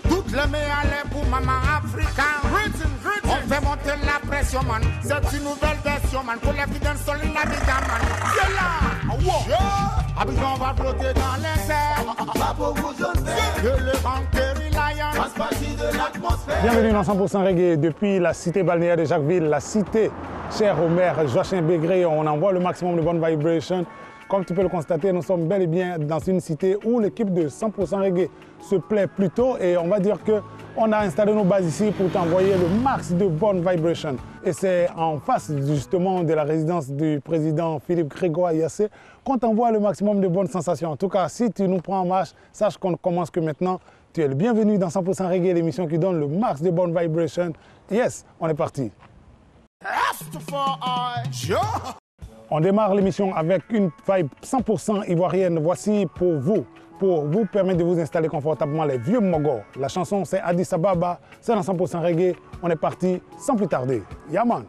Toutes les meilleures pour maman africaine. On fait monter la pression, man. C'est une nouvelle version, man. Pour les filles d'un sol, il Abidjan, man. C'est là. Abidjan va flotter dans les airs. Pas pour vous autres. Que le Rankery Lion fasse partie de l'atmosphère. Bienvenue dans 100% Reggae. Depuis la cité balnéaire de Jacquesville, la cité chère au maire Joachim Begré, on envoie le maximum de bonnes vibrations. Comme tu peux le constater, nous sommes bel et bien dans une cité où l'équipe de 100% Reggae se plaît plutôt et on va dire qu'on a installé nos bases ici pour t'envoyer le max de bonnes vibrations. Et c'est en face justement de la résidence du président Philippe Grégoire Yassé qu'on t'envoie le maximum de bonnes sensations. En tout cas, si tu nous prends en marche, sache qu'on ne commence que maintenant. Tu es le bienvenu dans 100% Reggae, l'émission qui donne le max de bonnes vibrations. Yes, on est parti. On démarre l'émission avec une vibe 100% ivoirienne. Voici pour vous permettre de vous installer confortablement les vieux Mogos. La chanson c'est Addis Ababa, c'est dans 100% Reggae. On est parti sans plus tarder. Yaman.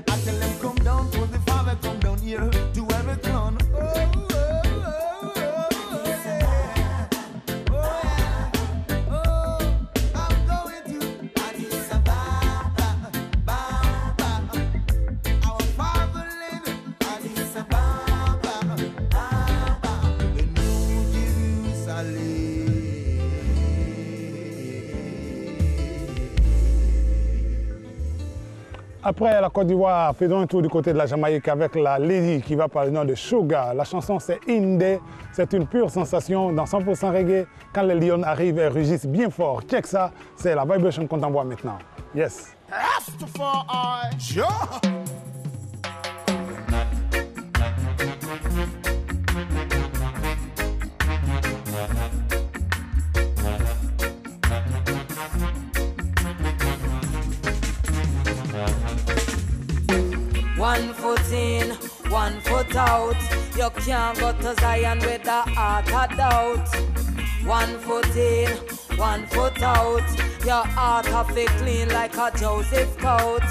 I tell them come down, for the Father come down here to have a crown. Après la Côte d'Ivoire, faisons un tour du côté de la Jamaïque avec la Lady qui va par le nom de Sugar. La chanson c'est Inde, c'est une pure sensation dans 100% reggae. Quand les lions arrivent, elles rugissent bien fort. Check ça, c'est la vibration qu'on t'envoie maintenant. Yes. Rastafari, sure. One foot in, one foot out. You can't go to Zion with the heart of doubt. One foot in, one foot out. Your heart have to clean like a Joseph coat.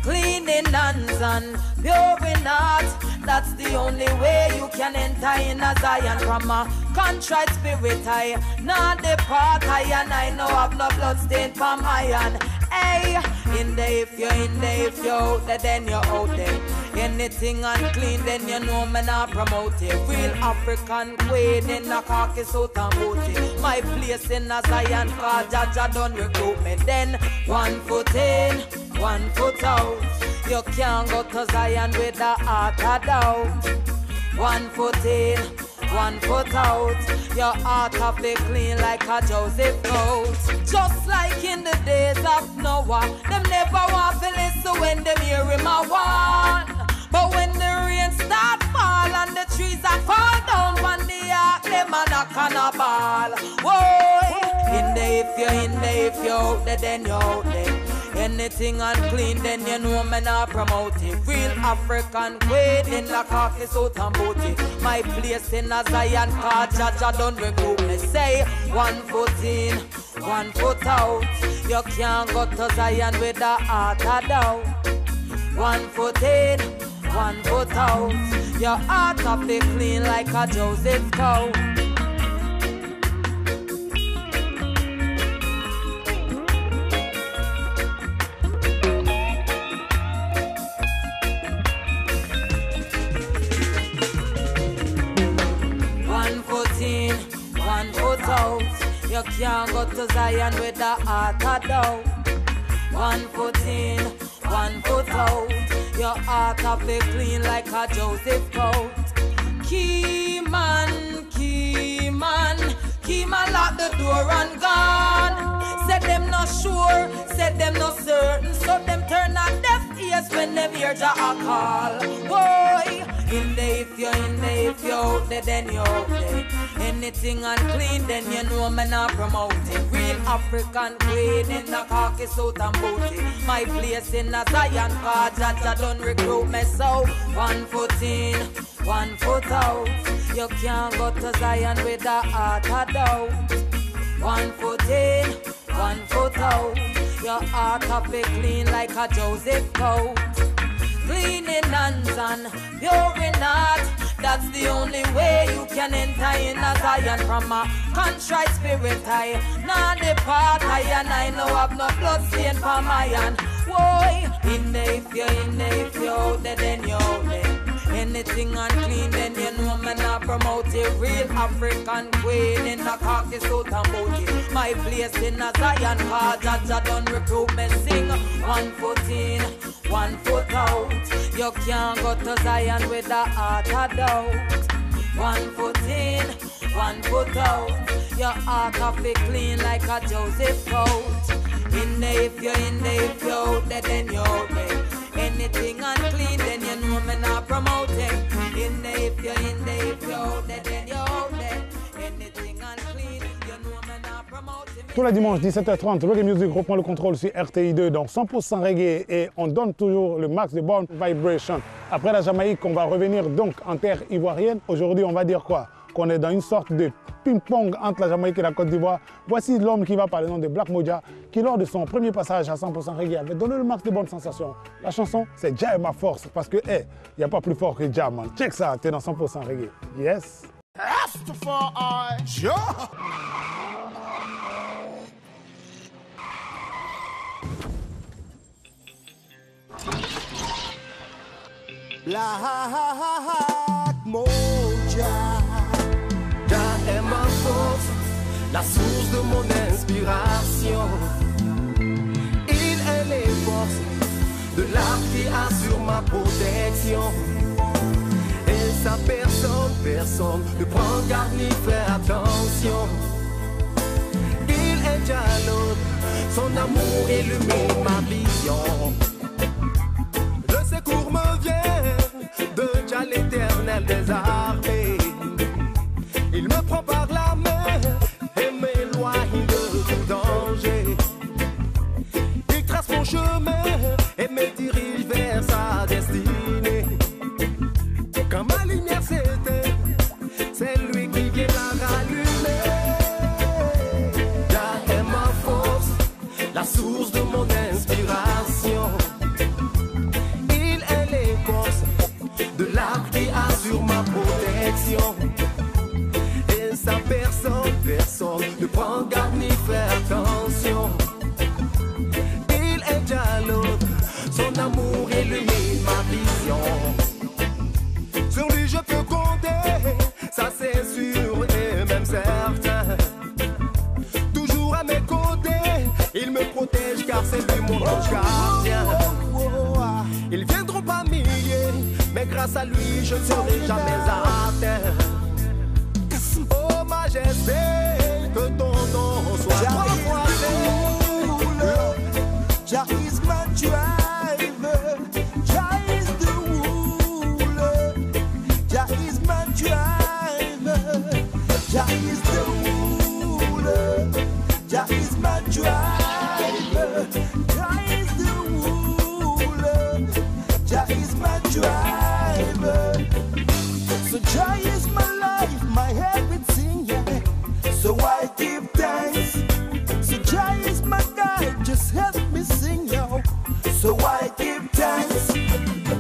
Clean in hands and pure in heart. That's the only way you can enter in a Zion. From a contrite spirit I not depart. I know I've no blood stain from iron. Hey, in there if you're in there, if you're out there, then you're out there. Anything unclean, then you know me not promote it. Real African queen in a khaki suit and booty. My place in a Zion, cause Jaja done recruit me. Then one foot in, one foot out. You can't go to Zion with the heart of doubt. One foot in, one foot out. Your heart have to clean like a Joseph coat. Just like in the days of Noah, them never want to listen when them hear him a warn. But when the rain start fall and the trees are fall down on the ark, them a knock on a ball. Whoa, in there if you're in there, if you're out there, then you're out there. Anything unclean, then you know me not promote it. Real African queen in the khaki suit and booty. My place in a Zion, cause Jaja done recruit me. Say one foot in, one foot out. You can't go to Zion with the heart of doubt. One foot in, one foot out. Your heart have to clean like a Joseph coat. One foot out. You can't go to Zion with the heart of doubt. One foot in, one foot out. Your heart have to clean like a Joseph coat. Key man, lock the door and gone. Said them not sure, said them not certain. So them turn a deaf ears when them hear Jah a call. Boy, in there if you're in there, if you're out there, then you're out there. Anything unclean, then you know me not promote it. Real African queen in the khaki suit and booty. My place in a Zion, cause Jaja done recruit me. So one foot in, one foot out. You can't go to Zion with the heart of doubt. One foot in, one foot out. Your heart have to clean like a Joseph coat. Clean in hands and pure in heart. That's the only way you can enter in a Zion. From a contrite spirit I not depart. I know I've no blood stain from iron. Whoa, in there if you're in there, if you're out there, then you're out there. Anything unclean, then you know me not promote it. Real African queen in a khaki suit and booty. My place in a Zion, cause Jaja done recruit me. Sing one foot in, one foot out. You can't go to Zion with the heart of doubt. One foot in, one foot out. Your heart have to clean like a Joseph coat. In there if you're in there, if you're out there, then you're out there. Anything unclean, then you know me not promoting. In there if you're in there, if you're out there, then you're out there. Anything unclean, you know me not promoting. Tous les dimanches 17h30, Reggae Music reprend le contrôle sur RTI2 dans 100% reggae et on donne toujours le max de bonne vibration. Après la Jamaïque, on va revenir donc en terre ivoirienne. Aujourd'hui, on va dire quoi? qu'on est dans une sorte de ping-pong entre la Jamaïque et la Côte d'Ivoire. Voici l'homme qui va par le nom de Black Moja, qui lors de son premier passage à 100% reggae avait donné le max de bonnes sensations. La chanson, c'est Jah est ma force, parce que, il n'y a pas plus fort que Jah, man. Check ça, t'es dans 100% reggae. Yes. Rastafari, yeah. Black Moja. Jah est ma force, la source de mon inspiration. Il est les forces de l'arbre qui assure ma protection. Et sa personne ne prend garde ni fait attention. Il est jaloux, son amour illumine ma vision. Le secours me vient de Jah l'éternel des armées. Il me prend par la main et m'éloigne de tout danger. Il trace mon chemin et me dirige vers sa destinée. Quand ma lumière s'éteint, c'est lui qui vient la rallumer. Jah est ma force, la source de mon inspiration. Il est l'écorce de l'arbre qui assure ma protection. Et sa personne ne prend garde ni fait attention. Il est jaloux, son amour illumine ma vision. Sur lui je peux compter, ça c'est sûr et même certain. Toujours à mes côtés, il me protège car c'est lui mon ange gardien. Ils viendront par milliers, mais grâce à lui je ne serai jamais atteint. Oh majesté, que ton nom soit trois fois saint. Jah is my driver, Jah is the ruler. Jah is my driver, Jah is the ruler. Jah is my driver, Jah is the ruler. Jah is my driver. So Jah is my life, my everything, yeah. So I give thanks. So Jah is my guide, just help me sing, yo. So I give thanks.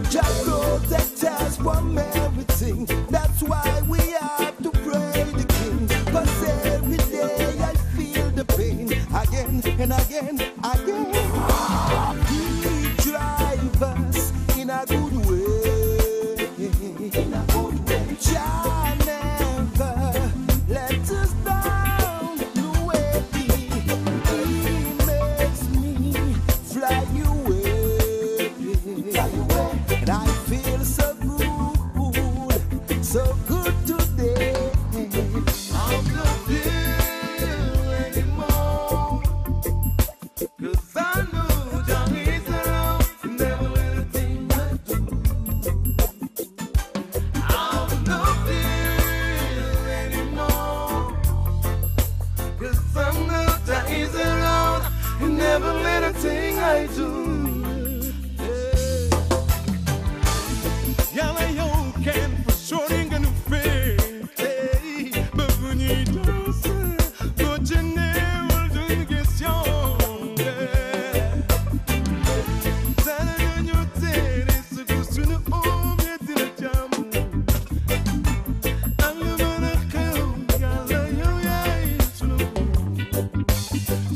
Jah protect us from everything. That's why we have to pray the King. 'Cause every day I feel the pain again and again, again. He drives us in a good way. In a good way. Jah never let us down. No way. He makes me fly away. And I feel so good today. I'm not here anymore, 'cause I know Jah is around, never anything I do. I'm not here anymore, 'cause I know Jah is around, never anything I do. Yalla yo can for sure ain't gonna fit. Hey, but when you do say, but you never do une question. Ça ne nous tient ce que tu ne oublies de la jamu. Alle mana kau yalla yo yai sunu.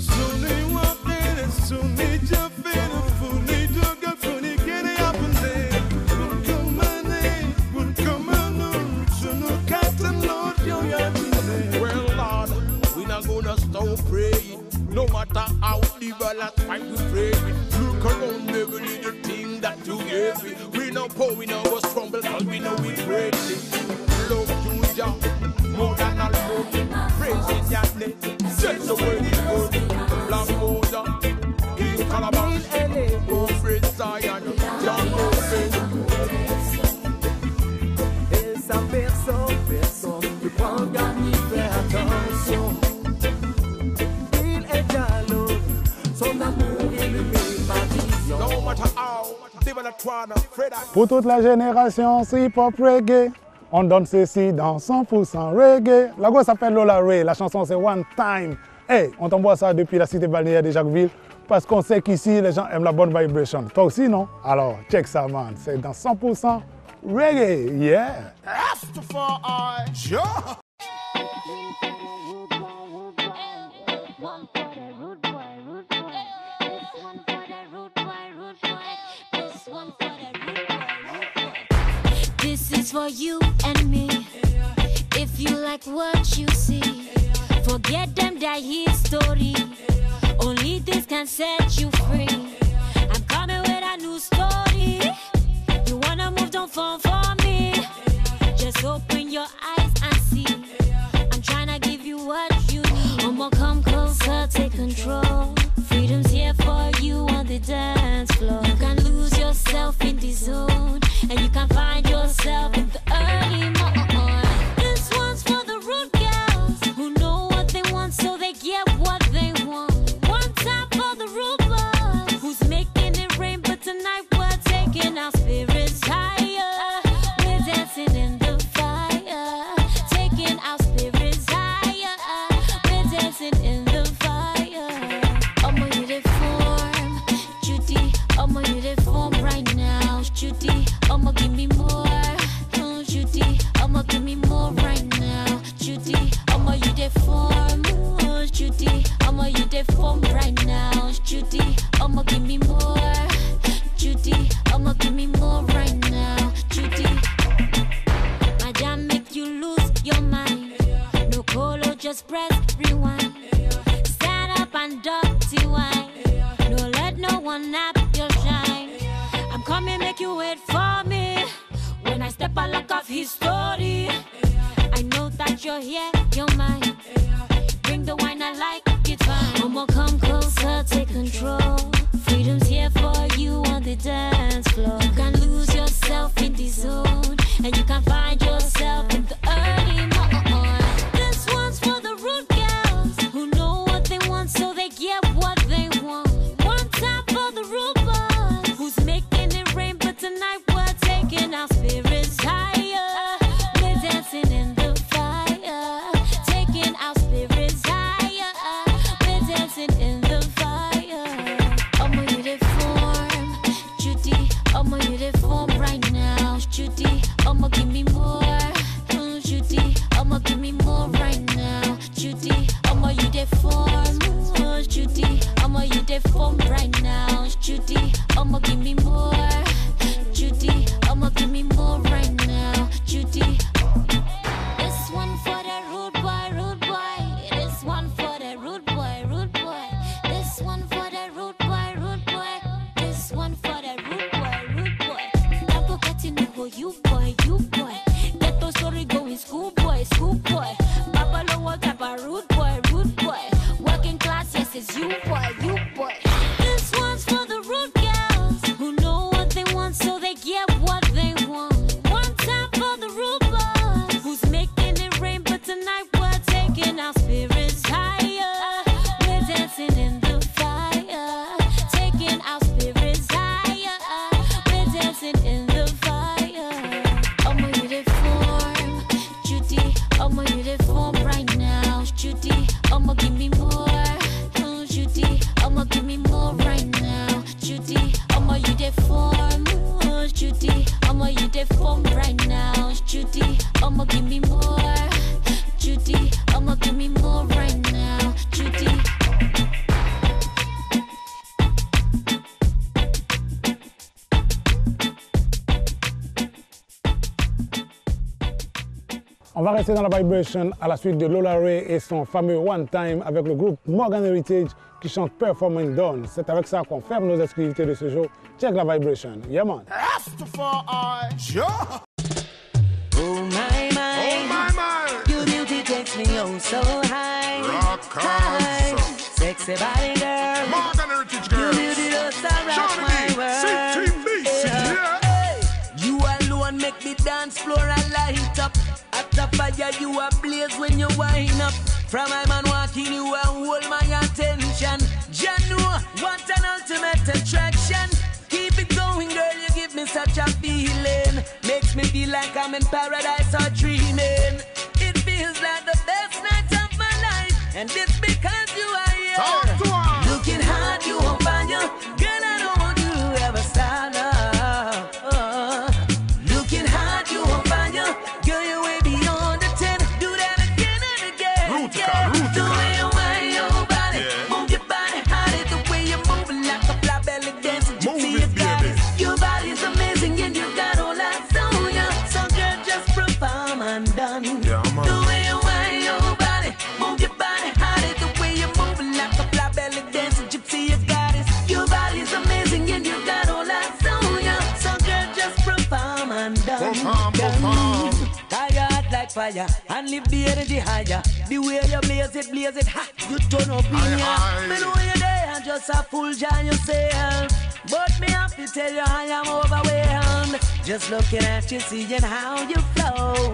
Sunu wa pere sunu jafena funi joga funi kere apande. Well, Lord, we not gonna stop praying. No matter how evil at fight we pray. Look around every little thing that you gave me. We know poor, we know what's crumble, cause we know we great. Love you, Jah, more than all good. Praise your name, say the word is good. Black Moja, King Calabash, oh praise Zion, Jah Moses. Et sa personne ne prend garde ni fait attention. Il est jaloux, son amour illumine ma vision. No matter how, devil a try to afraid. Pour toute la génération, c'est hip-hop reggae. On donne ceci dans 100% reggae. La go s'appelle Lola Ray, la chanson c'est One Time. Hey, on t'envoie ça depuis la cité balnéaire de Jacquesville parce qu'on sait qu'ici les gens aiment la bonne vibration. Toi aussi, non? Alors, check ça, man. C'est dans 100% reggae, yeah! Rastafari, sure. This is for you and me. If you like what you see, forget them that history. Only this can set you free. I'm coming with a new story. You wanna move, don't fall for me. Just open your eyes and see. I'm trying to give you what you need. I'ma come closer, take control. Freedom's here for you on the dance floor. You can lose yourself in the zone, and you can find yourself in the early morning. This one's for the rude girls who know what they want, so they get what they want. One time for the rude boys who's making it rain, but tonight we're taking our spirits higher. We're dancing in the fire, taking our spirits higher. We're dancing in the fire. I'ma uniform, Judy. I'ma uniform right now, Judy. I'ma give me more, oh, Judy. I'ma give me more right now, Judy. I'ma uniform, oh, Judy. I'ma uniform right now, Judy. I'ma give me more, Judy. I'ma give me more right now, Judy. My jam make you lose your mind. No colo, just press rewind. Stand up and dirty wine. No let no one nap your shine. I'm coming, make you wait for me. When I step, I lock off history. I know that you're here, you're mine. Bring the wine, I like it fine. I'ma come closer, take control. Freedom's here for you on the dance floor. You can lose yourself in the zone, and you can find yourself in the early morning. This one's for the rude girls who know what they want, so they get what they want. One time for the rude boys who's making it rain, but tonight we're taking our spirits higher. We're dancing in the fire, taking our spirits higher. We're dancing in the fire. I'ma uniform, Judy. I'ma uniform right now, Judy. I'ma give me more, oh, Judy. I'ma give me more right now, Judy. I'ma uniform, oh, Judy. I'ma uniform right now, Judy. I'ma give me more, Judy. I'ma give me more right now, Judy. This one for the rude boy, rude boy. This one for the rude boy, rude boy. This one for the rude boy, rude boy. This one for the rude boy, rude boy. Never getting over you boy, you boy. Get those story going school boy, school boy. Babalowo type of rude boy, rude boy. Working class, yes, it's you boy, you boy. This one's for the rude girls who know what they want, so they get what they want. One time for the rude boys who's making it rain, but tonight we're taking our spirits higher. We're dancing in the fire, taking our spirits higher. We're dancing in the fire. I'ma uniform, Judy. I'ma uniform right now, Judy. I'ma give me more, oh, Judy. I'ma give me more right now, Judy. I'ma uniform, oh, Judy. I'ma uniform right now, Judy. I'ma give me more, Judy. I'ma give me more right now, Judy. On va rester dans la vibration à la suite de Lola Ray et son fameux One Time avec le groupe Morgan Heritage qui chante Performing Done. C'est avec ça qu'on ferme nos exclusivités de ce jour. Check la vibration. Yeah, man. Rastafari, sure. Oh my, your beauty takes me oh so high. Rock on, High. son. Sexy body girl. Morgan Heritage Your girls. beauty does rock Johnny my B, world. CTV, yeah. Hey. You alone make me dance floor and light up. At the fire you a blaze when you wind up. From my man walking you and hold my attention. Janu, what an ultimate attraction. Keep it going girl, you give me such a feeling. Makes makes me feel like I'm in paradise or dreaming. It feels like the best night of my life, and it's because you are here. Talk to her. Looking hard, you won't find you. Girl, I don't want you to ever stand up. Looking hard, you won't find you. Girl, you're way beyond the 10. Do that again and again. Rutica. The way you wind your body, move your body, hide it. The way you're moving like a fly belly dancing. Gypsy, you got it. Your body's amazing and you got all that on ya. So girl, just perform and done. Yeah, man. The way you wind your body, move your body, hide it. The way you're moving like a fly belly dancing. Gypsy, you got it. Your body's amazing and you got all that on ya. So girl, just perform and done. Perform. Tired like fire and lift the energy higher. The way you blaze it hot. You turn up in ya. Me know you're there, just a full giant yourself. But me have to tell you I am overwhelmed. Just looking at you, seeing how you flow.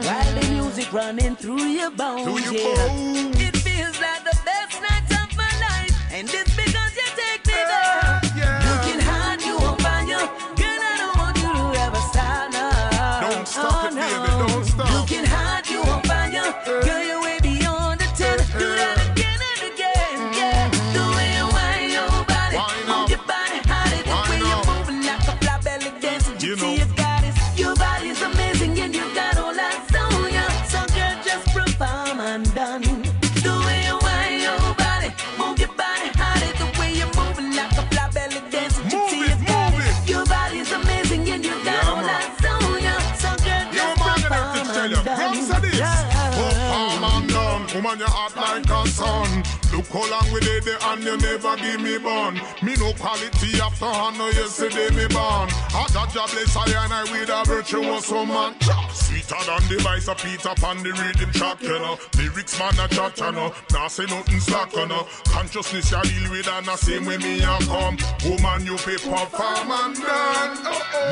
While the music running through your bones, It feels like the best nights of my life, and it's because you take me there. Looking hard, you won't find you. Girl, I don't want you to ever stand up. Don't stop it, baby, don't stop. Looking hard, you won't find you. Girl, you're way beyond the 10. Do that again and again, The way you wind your body, move your body, hide it. The way you're moving like a fly belly dancing. You Gypsy, know. you got it. Your body's amazing and you got all that on ya. So girl, just perform and done. The way you wind your body, move your body, hide it. The way you're moving like a fly belly dancing. Gypsy, you got it. Your body's amazing and you got all that on ya. So girl, just perform and done. Perform and done. Woman, you hot like a sun. Look how long we did it and you never give me bun. Me no quality after hand, no yesterday me born. I got job bless I and I with a virtuous woman. Sweeter than the vice of Peter Pan, the rhythm track, you know. Lyrics man a chat, you know. Now say nothing slack, you know. Consciousness you deal with and the same way me a come. Woman, you pay perform and done.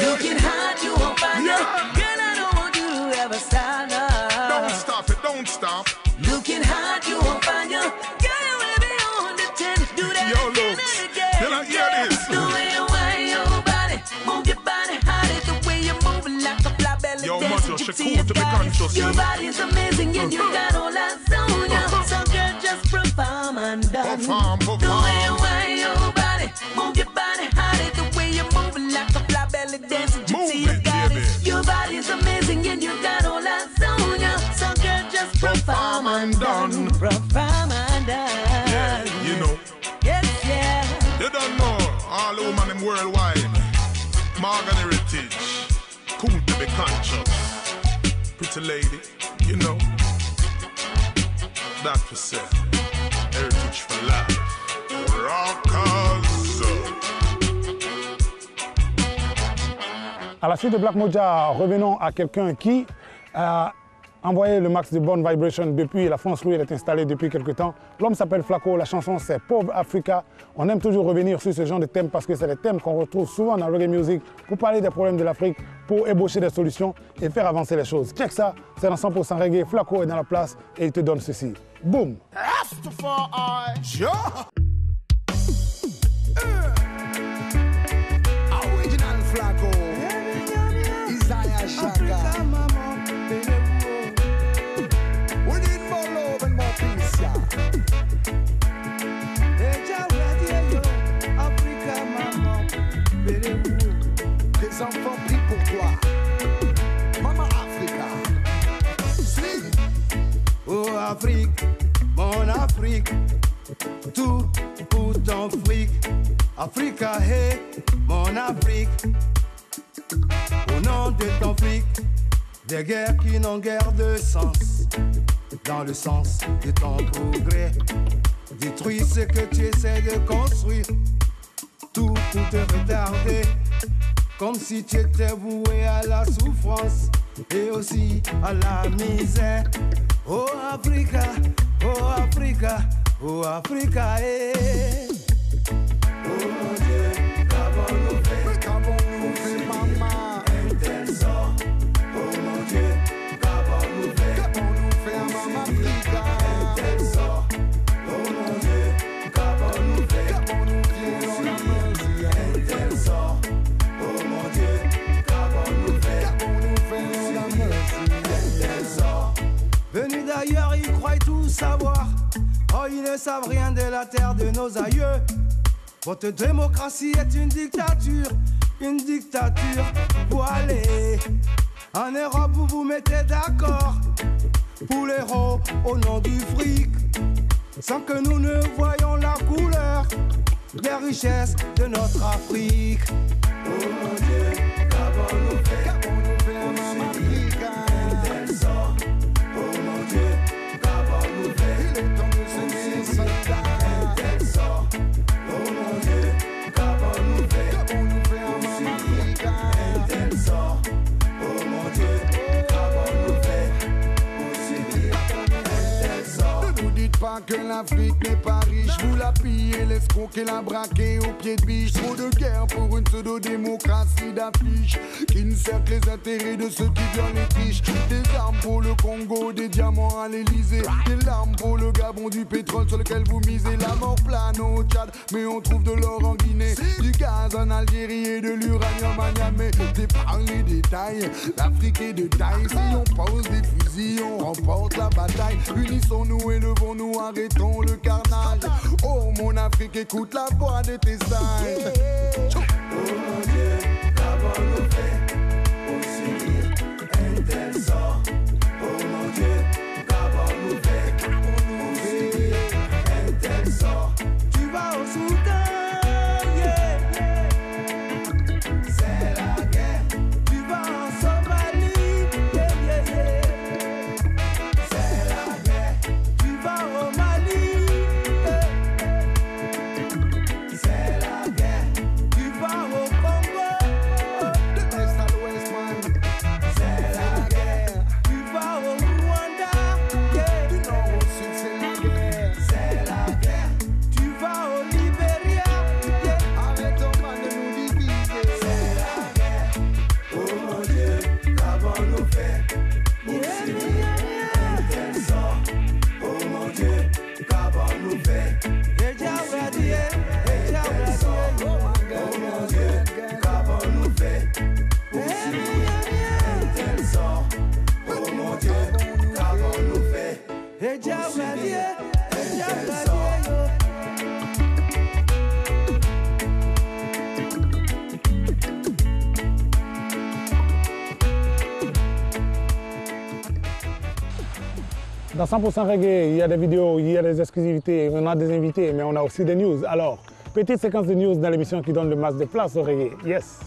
Looking hard, you won't find you. Girl, I don't want you to ever stand up. Don't stop it, don't stop. Looking hard, you won't find you. Girl, you're way beyond the 10. Do that Yo, again looks. and again. You don't hear this? The way you wind your body, move your body, hide it. The way you're moving like a fly belly Yo, dancing. man, Gypsy, she you cool to be got it. conscious, Your you know. body's amazing and you got all that on ya. So girl, just perform and done. Perform. The way you wind your body, move your body, hide it. The way you're moving like a fly belly dancing. Gypsy, you Move it, got baby. it. Your body's amazing and you got all that on ya. So girl, just perform and done. Perform and done. You know. Yes, You don't know, all the women them worldwide. Morgan Heritage, cool to be conscious. Pretty lady, you know. Dr. said, Heritage for life. Rockers. À la suite de Black Moja, revenons à quelqu'un qui a envoyé le max de bonne vibration depuis la France où il est installé depuis quelques temps. L'homme s'appelle Flaco, la chanson c'est Pauvre Africa. On aime toujours revenir sur ce genre de thèmes parce que c'est des thèmes qu'on retrouve souvent dans le reggae music pour parler des problèmes de l'Afrique, pour ébaucher des solutions et faire avancer les choses. Check ça, c'est dans 100% reggae, Flaco est dans la place et il te donne ceci. Boom! Original Flaco, Isaiah Shaka. We need more love and more peace, yeah. Africa, maman, des enfants pris pour toi. Maman Africa. See? Oh Afrique, mon Afrique, tout pour ton fric. Africa, hey, mon Afrique. Au nom de ton fric, des guerres qui n'ont guère de sens. Dans le sens de ton progrès, détruis ce que tu essaies de construire. Tout pour te retarder, comme si tu étais voué à la souffrance et aussi à la misère. Oh Africa, oh Africa, oh Africa, eh. Oh mon Dieu, qu'avons-nous fait? Qu'avons-nous fait, maman? Un tel sort. Oh mon Dieu, qu'avons-nous fait? Qu'avons-nous fait à maman Africa? Un tel sort. Oh mon Dieu, qu'avons-nous fait? Qu'avons-nous fait, on a menti? Un tel sort. Oh mon Dieu, qu'avons-nous fait? savoir. Oh, ils ne savent rien de la terre de nos aïeux. Votre démocratie est une dictature. Vous allez en Europe, vous vous mettez d'accord pour l'euro au nom du fric, sans que nous ne voyions la couleur des richesses de notre Afrique. Oh mon Dieu, qu'avons-nous fait en Afrique? Un tel sort. Oh mon Dieu, qu'avons-nous fait? Il est temps de se soldat. Un tel sort. Oh mon Dieu, qu'avons-nous fait? En Afrique? Un tel sort. Oh mon Dieu, qu'avons-nous fait? Un tel sort. Ne nous dites pas que l'Afrique n'est pas riche. Vous la pillez, l'escroquer, la braquer au pied de biche. Trop de guerre pour une pseudo-démocratie d'affiche qui ne sert que les intérêts de ceux qui violent les triches. Des armes pour le Congo, des diamants à l'Elysée. Des larmes pour le Gabon, du pétrole sur lequel vous misez. La mort plane au Tchad, mais on trouve de l'or en Guinée. Du gaz en Algérie et de l'uranium à Niamey. T'épargnes les détails, l'Afrique est de taille. Si on pose des fusils, on remporte la bataille. Unissons-nous et levons-nous, arrêtons le carnage. Oh mon Afrique, écoute la voix de tes sages. Oh mon Dieu, qu'avons-nous fait pour subir un tel sort? Oh mon Dieu, qu'avons-nous fait pour subir un tel sort? Tu vas au Soudan, yeah. C'est la guerre. Tu vas en Somalie, yeah, yeah, yeah. C'est la guerre. Tu vas au Mali, yeah. C'est la guerre. Tu vas au Congo, De l'est à l'ouest, man. c'est la guerre. Tu vas au Rwanda, yeah. Du nord au sud, c'est la guerre. C'est la guerre. Tu vas au Libéria, yeah. Arrêtons pas de nous diviser. C'est la guerre. Oh mon Dieu, qu'avons-nous fait pour subir un tel sort? Oh mon Dieu, qu'avons-nous fait? Oh mon Dieu, qu'avons-nous fait pour subir un tel sort? Oh mon Dieu, qu'avons-nous fait pour subir un tel sort? Dans 100% Reggae, il y a des vidéos, il y a des exclusivités, on a des invités, mais on a aussi des news. Alors, petite séquence de news dans l'émission qui donne le max de place au reggae. Yes!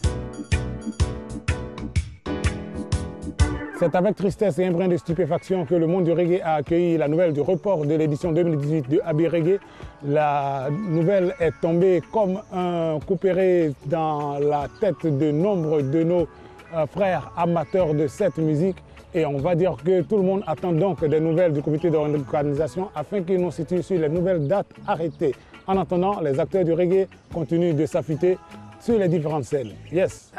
C'est avec tristesse et un brin de stupéfaction que le monde du reggae a accueilli la nouvelle du report de l'édition 2018 de Abbey Reggae. La nouvelle est tombée comme un couperet dans la tête de nombre de nos frères amateurs de cette musique. Et on va dire que tout le monde attend donc des nouvelles du comité d'organisation afin qu'il nous situe sur les nouvelles dates arrêtées. En attendant, les acteurs du reggae continuent de s'affûter sur les différentes scènes. Yes!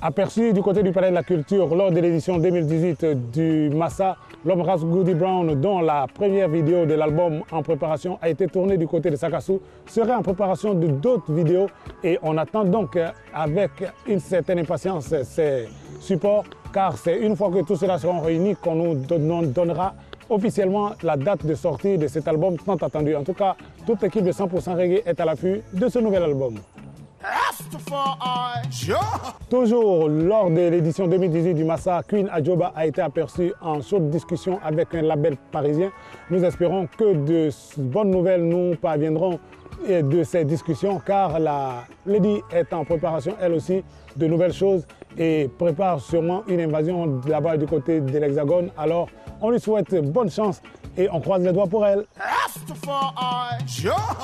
Aperçu du côté du Palais de la Culture lors de l'édition 2018 du Massa, l'homme Ras Goody Brown, dont la première vidéo de l'album en préparation a été tournée du côté de Sakassou, serait en préparation de d'autres vidéos et on attend donc avec une certaine impatience ces supports car c'est une fois que tout cela sera réuni qu'on nous donnera officiellement la date de sortie de cet album tant attendu. En tout cas, toute l'équipe de 100% Reggae est à l'affût de ce nouvel album. Toujours lors de l'édition 2018 du Massa, Queen Adjoba a été aperçu en chaude discussion avec un label parisien. Nous espérons que de bonnes nouvelles nous parviendront de ces discussions car la Lady est en préparation elle aussi de nouvelles choses et prépare sûrement une invasion là-bas du côté de l'Hexagone. Alors on lui souhaite bonne chance et on croise les doigts pour elle.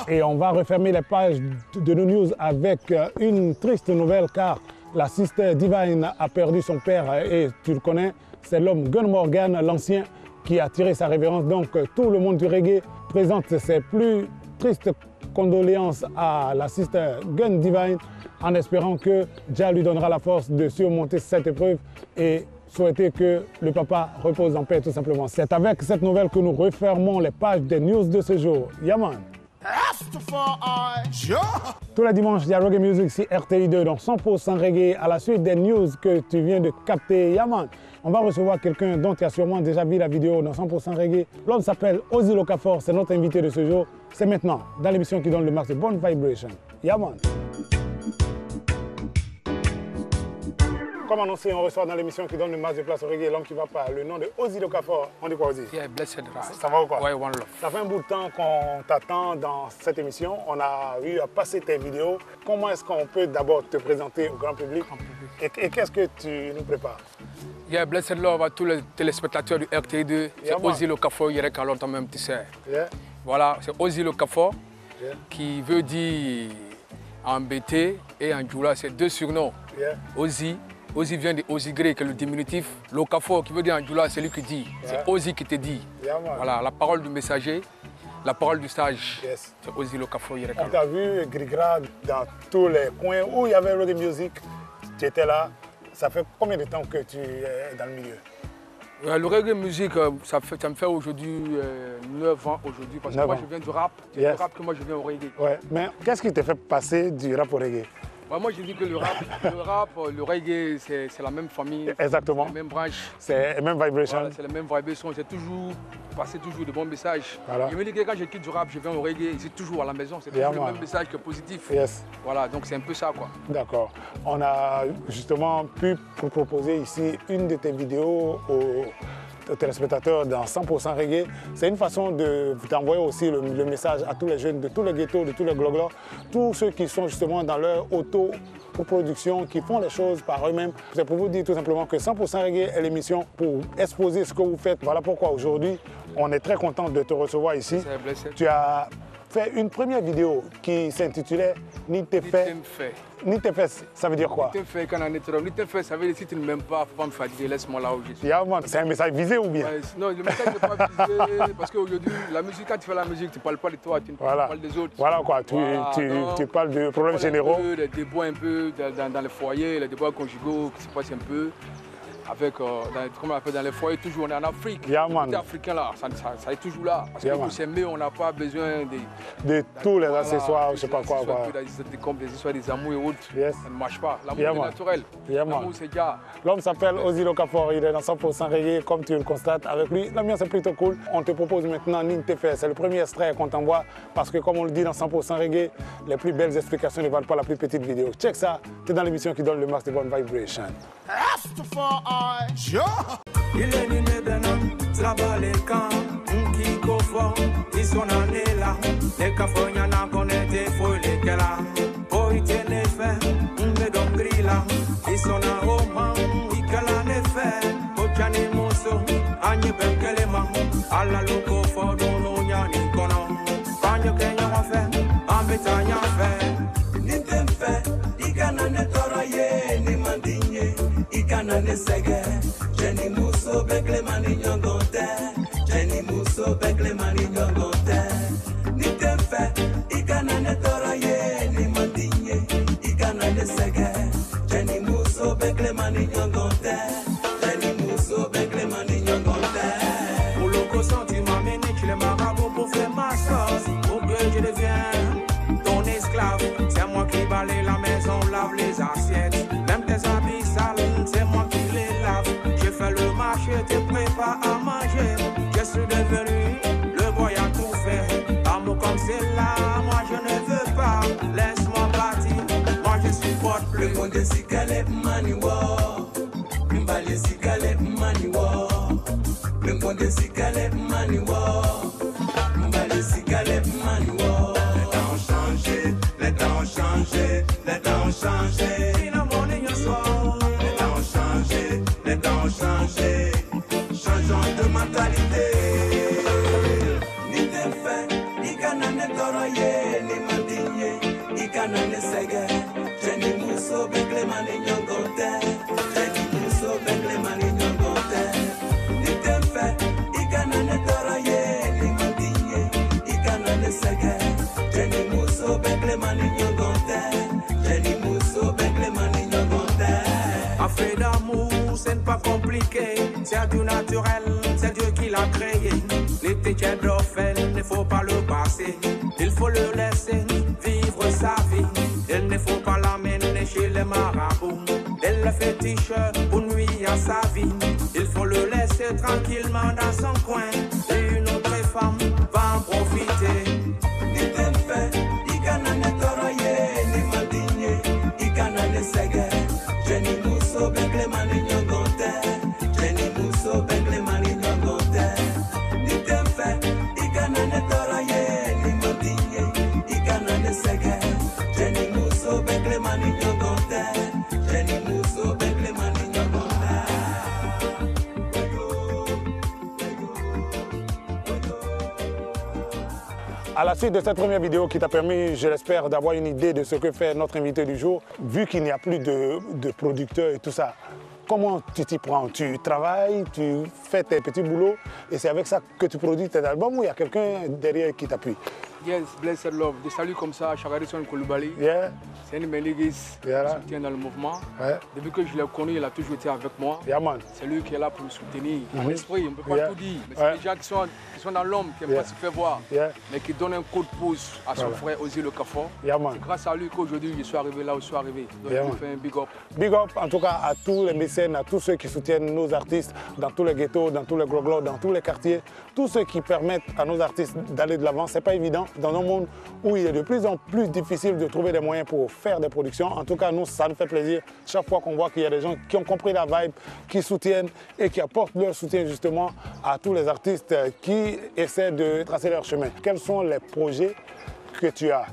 Et on va refermer les pages de nos news avec une triste nouvelle car la Sister Divine a perdu son père et tu le connais, c'est l'homme Gun Morgan, l'ancien, qui a tiré sa révérence. Donc tout le monde du reggae présente ses plus tristes condoléances à la Sister Gun Divine en espérant que Jah lui donnera la force de surmonter cette épreuve et souhaiter que le papa repose en paix tout simplement. C'est avec cette nouvelle que nous refermons les pages des news de ce jour. Yaman! Tous les dimanches, il y a Reggae Music sur RTI2, donc 100% reggae à la suite des news que tu viens de capter. Yaman, on va recevoir quelqu'un dont tu as sûrement déjà vu la vidéo dans 100% reggae. L'homme s'appelle Ozzy Okafor, c'est notre invité de ce jour. C'est maintenant, dans l'émission qui donne le max de Bonne Vibration. Yaman. Comme annoncé, on reçoit dans l'émission qui donne le max de place au reggae l'homme qui va par le nom de Ozzy Okafor. On dit quoi, Ozzy? Yeah, blessed rise. Ça va ou quoi? Ouais, one love. Ça fait un bout de temps qu'on t'attend dans cette émission. On a eu à passer tes vidéos. Comment est-ce qu'on peut d'abord te présenter au grand public? Et qu'est-ce que tu nous prépares? Yeah, blessed love à tous les téléspectateurs du RTI2. C'est Ozzy Okafor, il y a longtemps même, tu sais. Yeah. Voilà, c'est Ozzy Okafor, Yeah. qui veut dire en BT et en Djoula, c'est deux surnoms. Yeah. Ozzy. Ozzy vient de Ozzy grec, qui est le diminutif. L'Okafor, qui veut dire en Djoula, c'est lui qui dit. Yeah. C'est Ozzy qui te dit. Yeah, man. Voilà, la parole du messager, la parole du sage. Yes. C'est Ozzy Okafor, il y a On t'a vu, Grigra, dans tous les coins où il y avait Reggae Music. Tu étais là. Ça fait combien de temps que tu es dans le milieu? Le reggae musique, ça me fait aujourd'hui 9 ans aujourd'hui, parce que 9 moi ans. je viens du rap. C'est Yes. du rap que moi je viens au reggae. Ouais. Mais qu'est-ce qui t'a fait passer du rap au reggae? Ouais, moi je dis que le reggae, c'est la même famille, Exactement. la même branche. C'est la même vibration. Voilà, c'est la même vibration, c'est toujours passer toujours de bons messages. Voilà. Je me dis que quand je quitte du rap, je viens au reggae, c'est toujours à la maison, c'est Yeah, toujours le man. même message que positif. Yes. Voilà, donc c'est un peu ça quoi. D'accord. On a justement pu proposer ici une de tes vidéos aux téléspectateurs dans 100% reggae. C'est une façon de vous envoyer aussi le message à tous les jeunes de tous les ghettos, de tous les gloglas, tous ceux qui sont justement dans leur auto-production, qui font les choses par eux-mêmes. C'est pour vous dire tout simplement que 100% reggae est l'émission pour exposer ce que vous faites. Voilà pourquoi aujourd'hui, on est très content de te recevoir ici. C'est blessé. Tu as fait une première vidéo qui s'intitulait Ni te fait. Ni te fait, ça veut dire quoi? Ni te fait quand on est trop. Ni te fait, ça veut dire si tu ne m'aimes pas, faut pas me fatiguer, laisse-moi là où je suis. Yeah, man. C'est un message visé ou bien? Ouais, non, le message n'est pas visé parce qu'aujourd'hui, la musique, quand tu fais la musique, tu ne parles pas de toi, tu Voilà. parles des autres. Voilà quoi, tu parles de problèmes généraux. Les débois un peu dans les foyers, les débois conjugaux qui se passent un peu. Avec, comme on appelle dans les foyers, toujours on est en Afrique. Yeah, man. Les africains là, ça est toujours là. Parce Yeah, que man. pour s'aimer, on n'a pas besoin De tous les accessoires, je sais pas quoi. Des histoires des amours et autres. Yes. Ça ne marche pas. L'amour Yeah, est man. naturel. Yeah, man. L'amour c'est déjà. L'homme s'appelle Ozzy Okafor, il est dans 100% reggae, comme tu le constates avec lui. L'ambiance est plutôt cool. On te propose maintenant Ni te fait. C'est le premier extrait qu'on t'envoie parce que, comme on le dit dans 100% reggae, les plus belles explications ne valent pas la plus petite vidéo. Check ça, tu es dans l'émission qui donne le max de bonne vibration. Il est né d'un travail quand qui confond, ils sont en là, les cafons n'a connecté, faut les gars. Oh, il tenait fait, me donne grilla, ils sont en Roma, ils calent en effet, au Gianni Mosso, Agne Benkelema, à la loco fort, on y a ni conon, Pagne Kenya a fait, en bétail a fait, ni t'en fait, il canne ne toraye, ni mandigne, il canne ne segue. Jenny Musso bekle mani nyongonte, Jenny Musso bekle mani nyongonte. Ni te fe, ikana ne toraye, ni mandinye, ikana ne sege. Jenny Musso bekle mani nyongonte, Jenny Musso bekle mani nyongonte. Pour le consentiment, tu les marabouts pour faire ma sauce, pour que je devienne ton esclave. C'est moi qui balaye la maison, lave les assiettes, même tes habits sales, c'est moi qui les lave. Le marché te prépare à manger. Je suis devenu le boy à tout faire. Amour comme c'est là, moi je ne veux pas. Laisse-moi partir, moi je supporte plus. Le monde est si calé, maniwa. Mbali si calé, maniwa. Le monde est si calé, maniwa. Mbali si calé, maniwa. Les temps ont changé, les temps ont changé, les temps ont changé. In the morning you saw. Les temps ont changé, les temps ont changé. Changeons de mentalité. Ni te fait, ni canane toroye, ni mandigne, ni canane sege. Jenny Musso bekle mani nyongote, Jenny Musso bekle mani nyongote. Ni te fait, ni canane toroye, ni mandigne, ni canane sege. Jenny Musso bekle mani nyongote, Jenny Musso bekle mani nyongote. Affaire d'amour, c'est pas compliqué, c'est du naturel, c'est Dieu qui l'a créé. L'été d'offel, il ne faut pas le passer, il faut le laisser vivre sa vie. marabout, elle le fétiche pour nuit à sa vie. Il faut le laisser tranquillement dans son coin. Et une autre femme va en profiter. Ni tempe, ikanane toroye, ni madinye, ikanane sege. Jenny Muso bengle mani nyongote, Jenny Muso bengle mani nyongote. Ni tempe, ikanane toroye, ni madinye, ikanane sege. Jenny Muso bengle mani nyongote, Jenny Muso bengle mani nyongote. À la suite de cette première vidéo qui t'a permis, je l'espère, d'avoir une idée de ce que fait notre invité du jour, vu qu'il n'y a plus de producteurs et tout ça, comment tu t'y prends? Tu travailles, tu fais tes petits boulots et c'est avec ça que tu produis tes albums ou il y a quelqu'un derrière qui t'appuie? Yes, Blessed Love. Des saluts comme ça à Chagarison Koulibaly. Yeah. C'est un de mes ligues qui me soutient dans le mouvement. Ouais. Depuis que je l'ai connu, il a toujours été avec moi. Yeah, man. C'est lui qui est là pour me soutenir. Dans l'esprit, on ne peut pas tout dire. Mais c'est des gens qui sont dans l'ombre, qui n'aiment pas se faire voir, mais qui donnent un coup de pouce à son frère Ozzy Le Cafon. Yeah, man. C'est grâce à lui qu'aujourd'hui je suis arrivé là où je suis arrivé. Donc je lui fais un big up. Big up en tout cas à tous les mécènes, à tous ceux qui soutiennent nos artistes dans tous les ghettos, dans tous les gros dans tous les quartiers. Tous ceux qui permettent à nos artistes d'aller de l'avant. C'est pas évident dans un monde où il est de plus en plus difficile de trouver des moyens pour faire des productions. En tout cas, nous, ça nous fait plaisir chaque fois qu'on voit qu'il y a des gens qui ont compris la vibe, qui soutiennent et qui apportent leur soutien justement à tous les artistes qui essaient de tracer leur chemin. Quels sont les projets que tu as?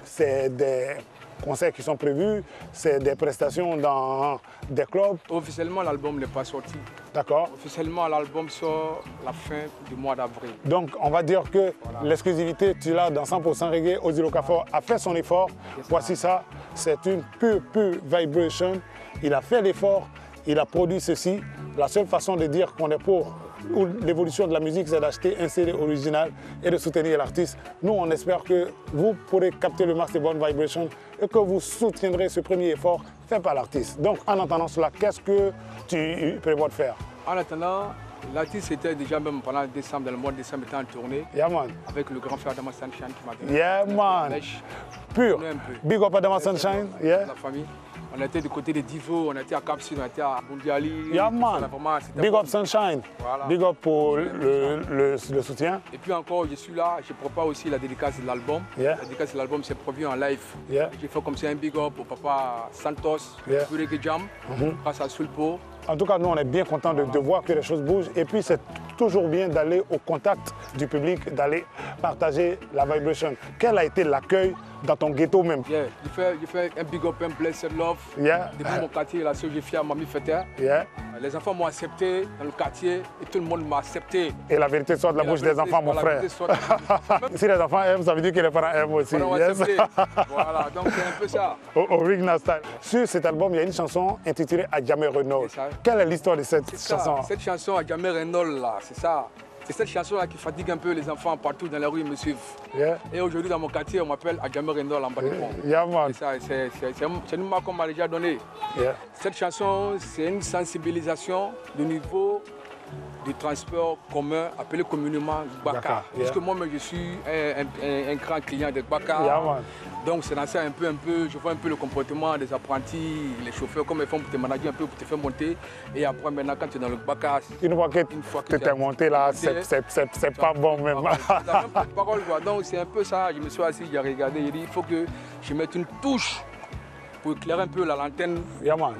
C'est des concerts qui sont prévus, c'est des prestations dans des clubs. Officiellement, l'album n'est pas sorti. D'accord. Officiellement, l'album sort la fin du mois d'avril. Donc, on va dire que l'exclusivité, tu l'as dans 100% reggae. Ozzy Le Cafon a fait son effort. Voici ça, c'est une pure vibration. Il a fait l'effort, il a produit ceci. La seule façon de dire qu'on est pour l'évolution de la musique, c'est d'acheter un CD original et de soutenir l'artiste. Nous, on espère que vous pourrez capter le max de bonnes vibrations et que vous soutiendrez ce premier effort fait par l'artiste. Donc, en attendant cela, qu'est-ce que tu prévois de faire? En attendant, l'artiste était déjà même pendant décembre, dans le mois de décembre, était en tournée. Yeah, man. Avec le grand frère Adama Sunshine qui m'a donné. Yeah, man. Pur. Big up Adama Sunshine. Yeah. La famille. On était du côté des Divo, on était à Capsule, on était à Bundiali. Yeah, man. Big up Sunshine. Voilà. Big up pour le soutien. Et puis encore, je suis là, je prépare aussi la dédicace de l'album. Yeah. La dédicace de l'album, c'est prévu en live. Yeah. J'ai fait comme ça un big up au papa Santos, Reggae Jam, grâce à Sulpo. En tout cas, nous, on est bien contents de voir que les choses bougent. Et puis, c'est toujours bien d'aller au contact du public, d'aller partager la vibration. Quel a été l'accueil dans ton ghetto même? Yeah. J'ai fait un big up, un Blessed Love. Yeah. Depuis mon quartier, là, j'ai fait à Mami Feta. Yeah. Les enfants m'ont accepté dans le quartier et tout le monde m'a accepté. Et la vérité sort de la bouche des enfants, mon frère. Si les enfants aiment, ça veut dire que les parents aiment aussi. Yes. Voilà, donc c'est un peu ça. Au Rigna Style. Sur cet album, il y a une chanson intitulée Adjamé Renault. Quelle est l'histoire de cette chanson? Cette chanson Adjamé Renault, là, c'est ça. C'est cette chanson-là qui fatigue un peu les enfants partout dans la rue, ils me suivent. Yeah. Et aujourd'hui, dans mon quartier, on m'appelle Adjamé Renault en bas du pont. Yeah, man. C'est une marque qu'on m'a déjà donnée. Yeah. Cette chanson, c'est une sensibilisation du niveau du transport commun appelé communément Gbaka. Parce que moi-même, je suis un grand client de Gbaka. Yeah, man. Donc c'est dans ça un peu, je vois un peu le comportement des apprentis, les chauffeurs, comment ils font pour te manager un peu, pour te faire monter. Et après maintenant, quand tu es dans le Gbaka, une fois que tu es monté là, c'est pas bon même. Donc c'est un peu ça, je me suis assis, j'ai regardé, j'ai dit il faut que je mette une touche pour éclairer un peu la lanterne,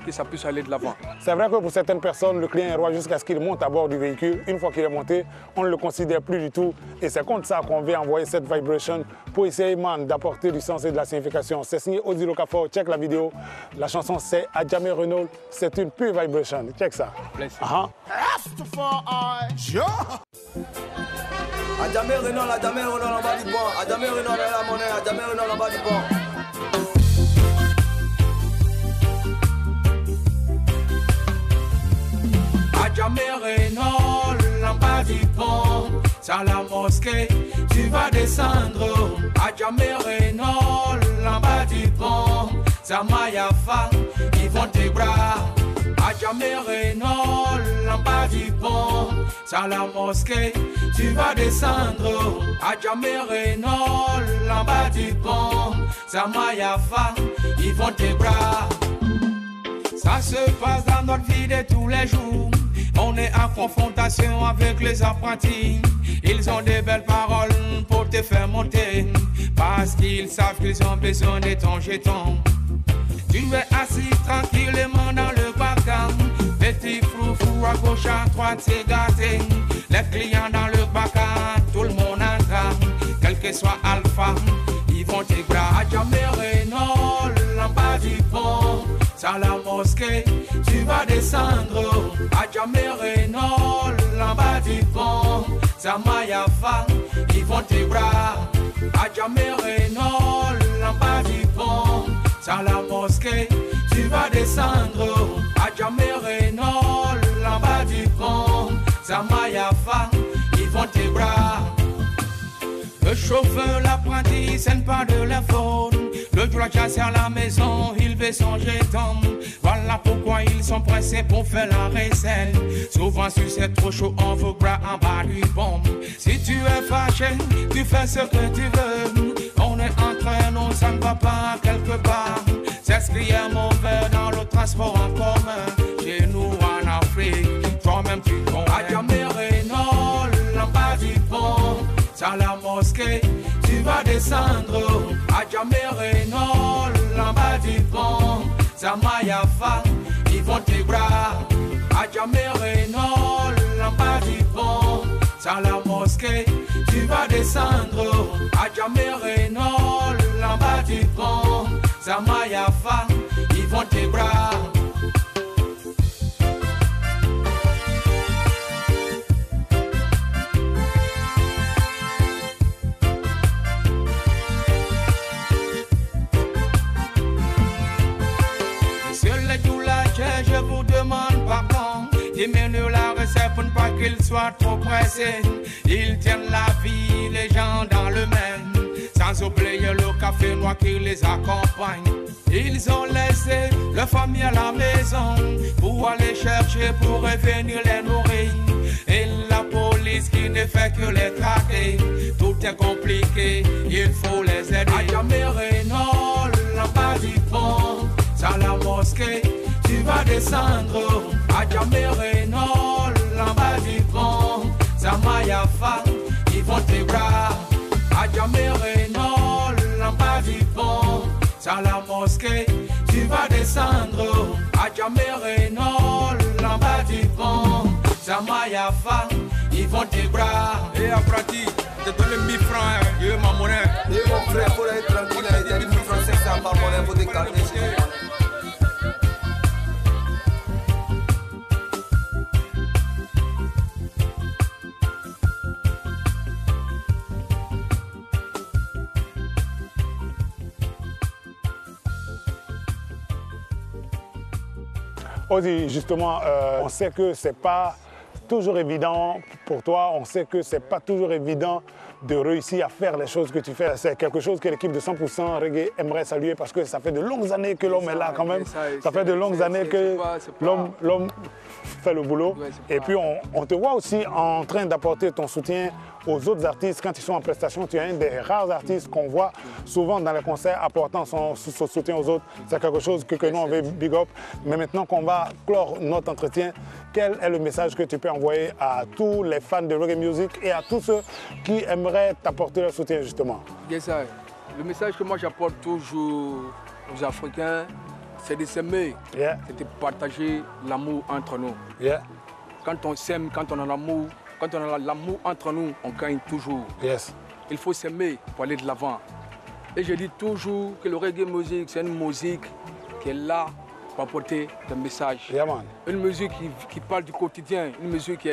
que ça puisse aller de l'avant. C'est vrai que pour certaines personnes, le client est roi jusqu'à ce qu'il monte à bord du véhicule. Une fois qu'il est monté, on ne le considère plus du tout. Et c'est contre ça qu'on veut envoyer cette vibration pour essayer d'apporter du sens et de la signification. C'est signé Ozzy Le Cafon, check la vidéo. La chanson c'est Adjamé Renault, c'est une pure vibration. Check ça. Adjamé Renault, Adjamé Renault en bas du pont. Adjamé Renault la monnaie, Adjamé Renault en bas du pont. Adjamé Renault en bas du pont. Sans la mosquée, tu vas descendre. Adjamé Renault en bas du pont. Sans Mayafa, ils vont tes bras. Adjamé Renault en bas du pont. Sans la mosquée, tu vas descendre. Adjamé Renault en bas du pont. Sans Mayafa, ils vont tes bras. Ça se passe dans notre vie de tous les jours. On est en confrontation avec les apprentis. Ils ont des belles paroles pour te faire monter, parce qu'ils savent qu'ils ont besoin de ton jeton. Tu es assis tranquillement dans le bac, petit froufrou à gauche, à droite, c'est gâté. Les clients dans le bac, tout le monde entre. Quel que soit Alpha, ils vont te grâce. Jamais Renault, en bas du pont, ça la mosquée, tu vas descendre. À jamais Renault, en bas du pont, ça Mayafa, ils vont te bras. À jamais Renault, en bas du pont, ça la mosquée, tu vas descendre. À jamais Renault, en bas du pont, ça Mayafa, ils vont te bras. Le chauffeur, l'apprenti, ce n'est pas de la faute. Le droitier à la maison, il veut son jeton. Voilà pourquoi ils sont pressés pour faire la recette. Souvent, si c'est trop chaud, on vous bras en bas du bombe. Si tu es fâché, tu fais ce que tu veux. On est entre nous, ça ne va pas quelque part. C'est ce qui est mauvais dans le transport en commun. Chez nous en Afrique, toi-même tu comprends. À jamais Renault, en bas du pont, à la mosquée, tu vas descendre. À jamais Renault, en bas du pont, ça Mayafa, ils vont te bras. À jamais Renault, en bas du pont, ça la mosquée, tu vas descendre. À jamais Renault, en bas du pont, ça Mayafa, ils vont te bras. Je vous demande pardon, diminue la recette pour ne pas qu'ils soient trop pressés. Ils tiennent la vie, les gens dans le même, sans oublier le café noir qui les accompagne. Ils ont laissé leur famille à la maison pour aller chercher, pour revenir les nourrir. Et la police qui ne fait que les traquer, tout est compliqué, il faut les aider. À jamais Renault, en bas du pont, ça la mosquée, tu vas descendre. À jamais Renault, en bas du pont, ça Mayafa, ils vont te bras. À jamais Renault, en bas du pont, ça la mosquée, tu vas descendre. À jamais Renault, en bas du pont, ça Mayafa, ils vont te bras. Et apprenti, te donne 1000 francs, je ma monnaie. Et mon frère, faut être tranquille, il y a 1000 francs, c'est ça, par monnaie, faut te calmer. Ozzy, justement, on sait que c'est pas toujours évident pour toi, on sait que c'est pas toujours évident de réussir à faire les choses que tu fais. C'est quelque chose que l'équipe de 100% Reggae aimerait saluer parce que ça fait de longues années que l'homme est là quand même. Ça fait de longues années que l'homme fait le boulot. Et puis on te voit aussi en train d'apporter ton soutien aux autres artistes quand ils sont en prestation. Tu es un des rares artistes qu'on voit souvent dans les concerts apportant son soutien aux autres. C'est quelque chose que nous on veut big up. Mais maintenant qu'on va clore notre entretien, quel est le message que tu peux envoyer à tous les fans de reggae music et à tous ceux qui aimeraient t'apporter leur soutien justement? Yes, sir. Le message que moi j'apporte toujours aux Africains, c'est de s'aimer, c'est de partager l'amour entre nous. Quand on s'aime, quand on a l'amour, quand on a l'amour entre nous, on gagne toujours. Il faut s'aimer pour aller de l'avant. Et je dis toujours que le reggae music, c'est une musique qui est là pour apporter des messages. Une musique qui parle du quotidien, une musique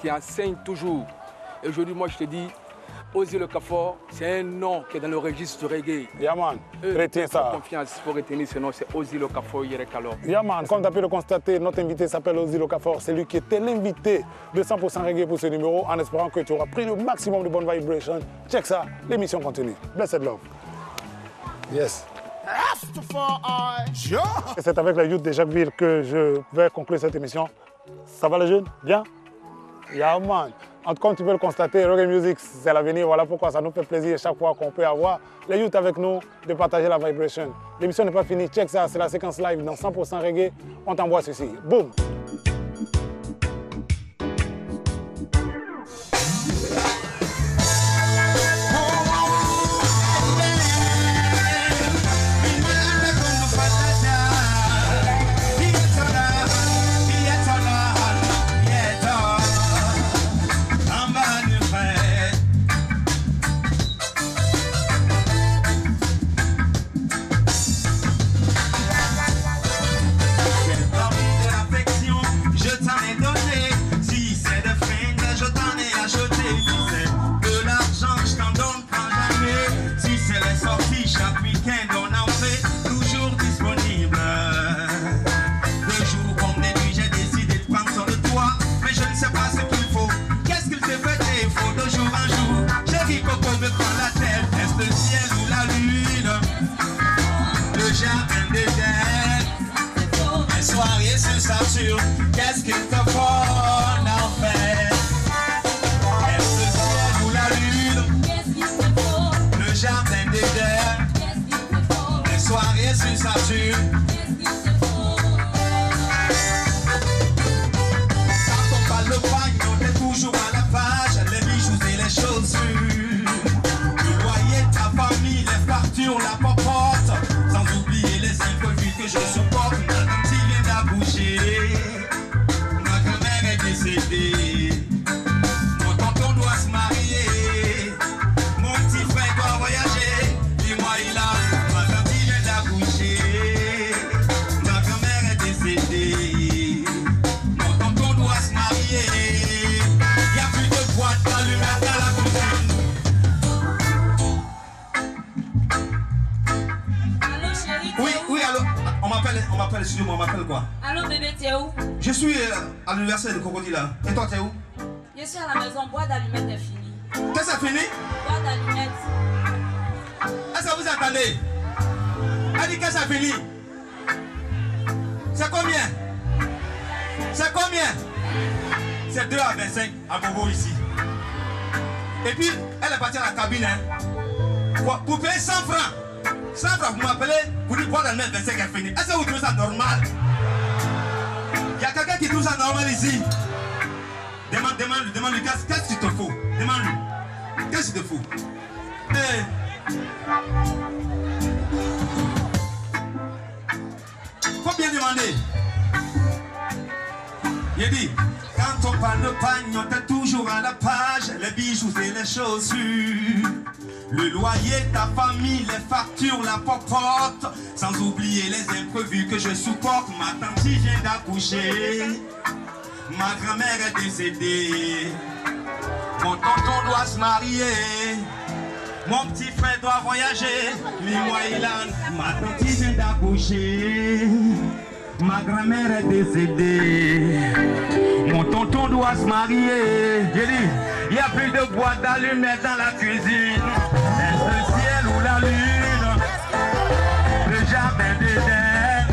qui enseigne toujours. Et aujourd'hui, moi, je te dis, Ozzy Okafor, c'est un nom qui est dans le registre du reggae. Retiens ça. Confiance, il faut retenir ce nom, c'est Ozzy Okafor Yerekalo. Comme tu as pu le constater, notre invité s'appelle Ozzy Okafor. C'est lui qui était l'invité de 100% reggae pour ce numéro, en espérant que tu auras pris le maximum de bonnes vibrations. Check ça, l'émission continue. Blessed love. Yes. C'est avec la youth de Jacquesville que je vais conclure cette émission. Ça va les jeunes? Bien? Yeah man. En tout cas, comme tu peux le constater, Reggae Music, c'est l'avenir. Voilà pourquoi ça nous fait plaisir chaque fois qu'on peut avoir les youths avec nous de partager la vibration. L'émission n'est pas finie. Check ça, c'est la séquence live dans 100% reggae. On t'envoie ceci. Boum! Qu'est-ce qu'il te faut en fait? Est-ce le ciel ou la lune? Qu'est-ce qu'il te faut? Le jardin d'Éden? Qu'est-ce qu'il te faut? Les soirées sur Saturne? Qu'est-ce qu'il te faut? Quand on parle de pagne, on est toujours à la page. Les bijoux et les chaussures, le loyer, ta famille, les factures, la popote. Sans oublier les imprévus que je supporte. Madame, tu viens d'accoucher. Mon tonton doit se marier, mon petit frère doit voyager, dis-moi il a, ma tante vient d'accoucher, ma grand-mère est décédée, mon tonton doit se marier, il n'y a plus de boîte d'allumette dans la cuisine. Allô chérie? Oui, allô, on m'appelle, excusez-moi, on m'appelle quoi? Allô bébé, t'es où? Je suis à l'université de Cocody là. Et toi, t'es où? Je suis à la maison, boîte d'allumettes est fini. Qu'est-ce que c'est fini? Boîte d'allumettes. Est-ce que vous entendez? Elle dit que c'est fini. C'est combien? C'est combien? C'est 2 à 25 à Bobo ici. Et puis, elle est partie à la cabine. Hein, pour payer 100 francs. 100 francs, vous m'appelez, vous dites boîte d'allumettes 25 est fini. Est-ce que vous trouvez ça normal? Il y a quelqu'un qui trouve ça normal ici. Demande-lui, qu'est-ce qu'il te faut? Demande-lui. Qu'est-ce qu'il te faut? Hey. Faut bien demander. Il dit, quand on parle de pagne, on est toujours à la page. Les bijoux et les chaussures, le loyer, ta famille, les factures, la popote. Sans oublier les imprévus que je supporte. Ma tante vient d'accoucher, ma grand-mère est décédée, mon tonton doit se marier, mon petit frère doit voyager, dis-moi Ilan, ma tante vient d'accoucher, ma grand-mère est décédée, mon tonton doit se marier. J'ai dit, il n'y a plus de boîte d'allumettes dans la cuisine. Est-ce le ciel ou la lune? Le jardin d'Éden?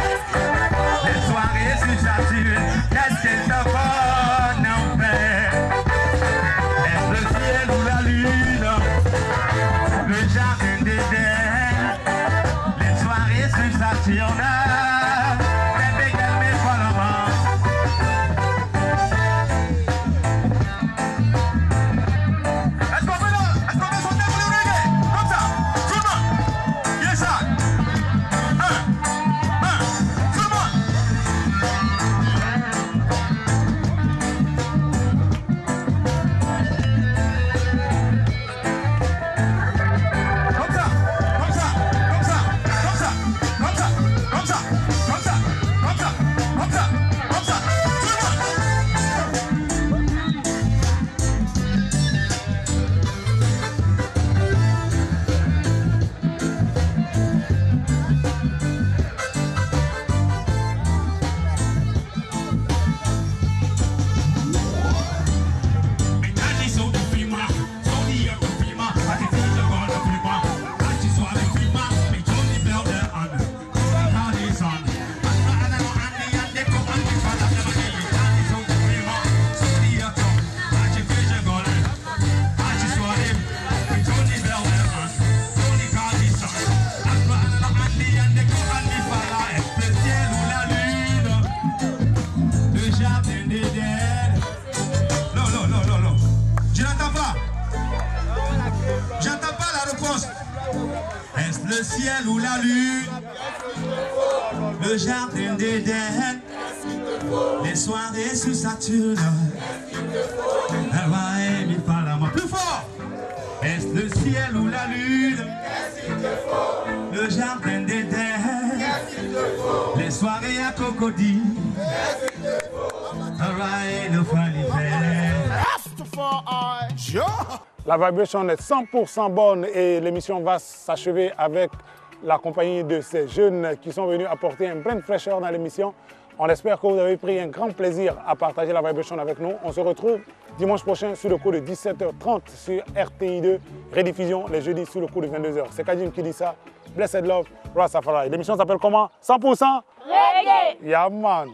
Les soirées sur Saturne? Qu'est-ce qu'elle te faut en fait? Est-ce le ciel ou la lune? Le jardin d'Éden? Les soirées sur Saturne? Est-ce qu'on peut sonner pour le reggae? le ciel ou la lune, le jardin d'Éden, les soirées sous Saturne. Elle va aimer par la main. Plus fort! Est-ce le ciel ou la lune, le jardin d'Éden, les soirées à Cocody, le froid l'hiver. La vibration est 100% bonne et l'émission va s'achever avec la compagnie de ces jeunes qui sont venus apporter un brin de fraîcheur dans l'émission. On espère que vous avez pris un grand plaisir à partager la vibration avec nous. On se retrouve dimanche prochain sur le coup de 17h30 sur RTI2, rediffusion les jeudis sur le coup de 22h. C'est Kajim qui dit ça. Blessed Love, Rastafari. L'émission s'appelle comment? 100% Reggae. Yeah man.